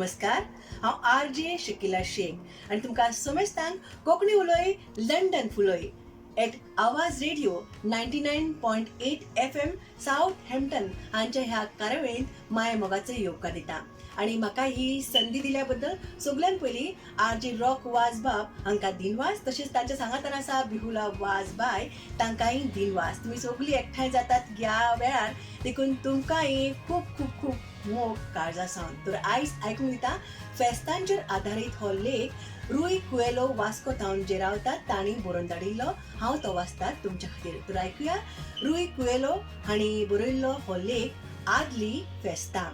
नमस्कार, हांव RJ शकिला शेख आनी तुमकां समजतांक कोंकणी उलोय लंडन फुलोय एट आवाज रेडिओ 99.8 FM साउथ हॅम्प्टन हांच्या ह्या कार्यावळींत माय मोगाचो येवकार दिता. आनी म्हाका ही संदी दिल्या बद्दल सगळ्यान पयलीं RJ रॉक वाजबाब हांकां दिनवास, तशेंच तांच्या सांगातान आसा बिहुला वाजबाय तांकांय दिनवास. तुमी सगळीं एकठांय जातात ह्या वेळार देखून तुमकांय खूब खूब खूब मोग काळजा सावन. तर आयज आयकूंक दिता फेस्तांचेर आधारीत हो लेख रुई कुएलो वास्को टावन जे रावतात तांणी बरोवन धाडिल्लो. हांव तो वाचता तुमच्या खातीर. तर आयकुया रुई कुएलो हांणी बरयल्लो हो लेख आदली फेस्तां.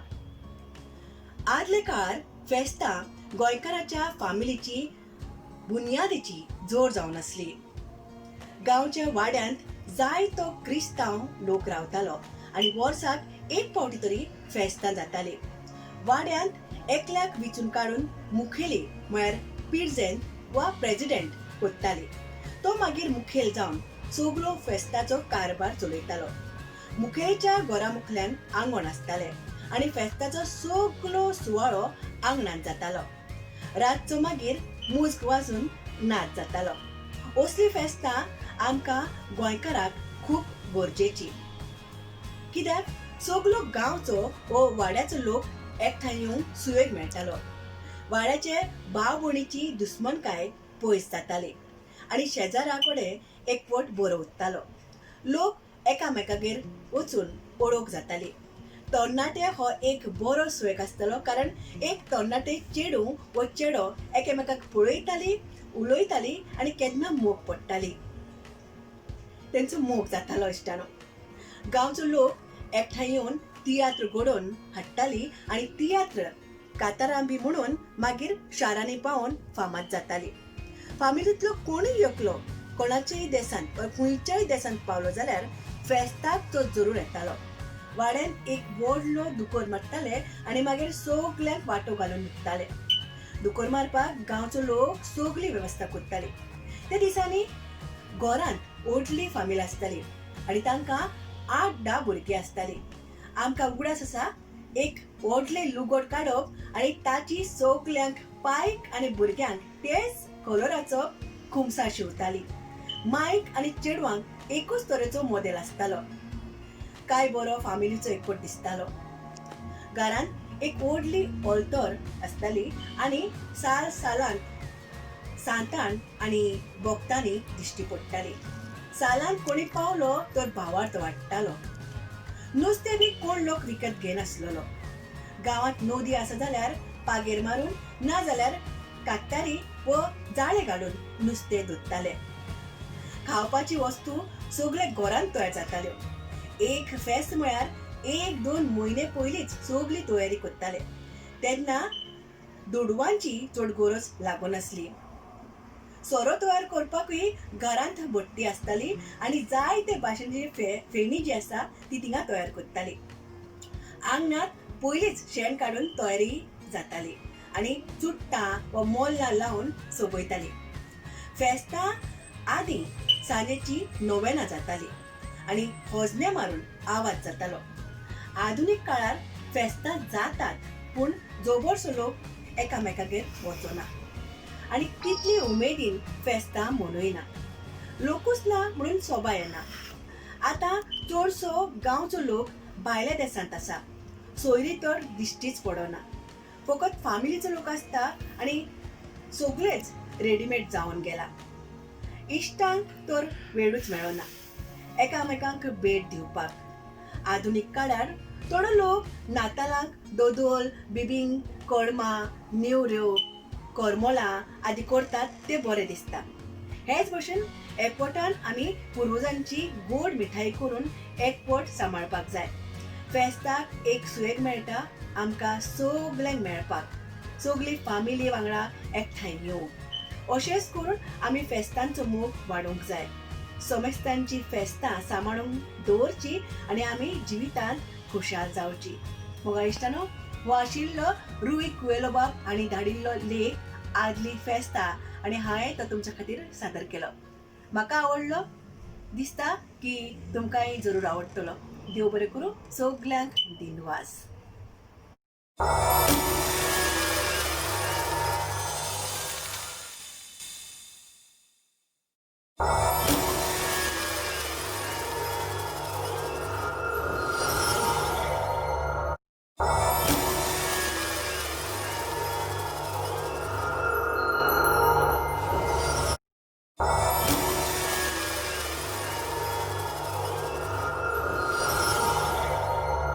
आदले काळार फेस्तां गोंयकाराच्या फामिलीची बुनयादीची जोड जावन आसली. गांवच्या वाड्यांत जायतो क्रिस्तांव लोक रावतालो आनी वर्साक एक फावटी तरी फेस्तां जाताली. वाड्यांत एकल्याक विचून काडून मुखेली म्हळ्यार पिर्जेंत वा प्रेजिडेंट कोत्ताली. तो मागीर मुखेल जावन सगळो फेस्ताचो कारभार चलयतालो. मुखेलीच्या घरा मुखल्यान आंगण आसतालें आनी फेस्ताचो सगळो सुवाळो आंगणांत जातालो. रातचो मागीर मुज्क वाजून नाच जातालो. असली फेस्तां आमकां गोंयकाराक खूब गरजेची, कित्याक सगळो गांवचो वो वाड्याचो लोक एकठांय येवंक सुयेग मेळटालो. वाड्याचे भाव भयणीची दुस्मनकाय पयस जाताली आनी शेजारा कडेन एकवट बरो उरतालो. लोक एकामेकागेर वचून ओळख जाताली. तरणाटे हो एक बरो सुयेग आसतालो, कारण एक तरणाटे चेडूं वो चेडो एकामेकाक पळयताली, उलयताली आनी केन्ना मोग पडटाली. तेंचो मोग जातालो इश्टानो. गांवचो लोक एकठांय येवन तियात्र घडोवन हाडटाली आनी तियात्र कांतारां बी म्हणून मागीर शारांनी पावोवन फामाद जाताली. फामिलींतलो कोणूय एकलो कोणाच्याय देसांत वा खंयच्याय देसांत पावलो जाल्यार फेस्ताक तो जरूर येतालो. वाड्यान एक व्हडलो दुकोर मारताले आनी मागीर सगल्यांक वांटो घालून विकताले. दुकोर मारपाक गांवचो लोक सगळी वेवस्था करताली. त्या दिसांनी घरांत व्हडली फामील आसताली आनी तांकां 8-10 भुरगीं आसतालीं. आमकां उगडास आसा एक व्हडलें लुगोट काडप आनी ताची सगल्यांक बायक आनी भुरग्यांक तेच कलराचो खुमसार शिंवताली. मायक आनी चेडवांक एकूच तरेचो मोदेल आसतालो. काय बरो फामिलीचो एकवट दिसतालो. घरांत एक व्हडली ऑल्तर आसताली आनी सालान सांतान आनी भोगतांनी दिश्टी पडटाली. सालान कोणी पावलो तर भावार्थ वाडटालो. नुस्तें बी कोण लोक विकत घेनासलेलो. गांवांत नदी आसा जाल्यार पागेर मारून ना जाल्यार कात्तारी व जाळे घालून नुस्तें धरताले. खावपाची वस्तू सगळे घरांत तयार जाताल्यो. एक फेस्त म्हळ्यार 1-2 म्हयने पयलींच सगळी तयारी करताले. तेन्ना दुडवांची चड गरज लागनासली. सोरो तयार करपाकूय घरांत भट्टी आसताली आनी जायते भाशेची फेणी जी आसा ती थिंगा तयार करताली. आंगणांत पयलींच शेण काडून तयारी जाताली आनी चुट्टां वा मोल्लां लावन सोबयताली. फेस्तां आदीं सांजेची नोवेनां जाताली आनी होजने मारून आवाज जातालो. आधुनीक काळार फेस्तां जातात पूण जबरसो लोक एकामेकागेर वचना आनी तितली उमेदीन फेस्तां मनयना. लोकूच ना म्हणून सोबा येना. आतां चडसो गांवचो लोक भायल्या देसांत आसा. सोयरी तर दिश्टीच पडना. फकत फामिलीचो लोक आसता आनी सगळेच रेडीमेड जावन गेला. इश्टांक तर वेळूच मेळना एकामेकांक भेट दिवपाक. आधुनीक काळार थोडो लोक नातालांक दोदोल, बिबींग, कडमा, नेवऱ्यो, करमलां आदी करतात ते बरें दिसता. हेच भशेन एकवटान आमी पुर्वजांची गोड मिठाई करून एकवट सांबाळपाक जाय. फेस्ताक एक सुयेग मेळटा आमकां सगल्यांक मेळपाक, सगळी फामिली वांगडा एकठांय येवंक. अशेंच करून आमी फेस्तांचो मोग वाडोवंक जाय. समेस्तांची फेस्तां सांबाळून दवरची आनी आमी जिवितांत खुशाल जावची. मोगा इश्टानो, हो आशिल्लो रुई कुएलो बाब हांणी धाडिल्लो लेख आदली फेस्तां आनी हांवें तो तुमच्या खातीर सादर केलो. म्हाका आवडलो, दिसता की तुमकांय जरूर आवडटलो. देव बरें करूं. सगल्यांक दिनवास.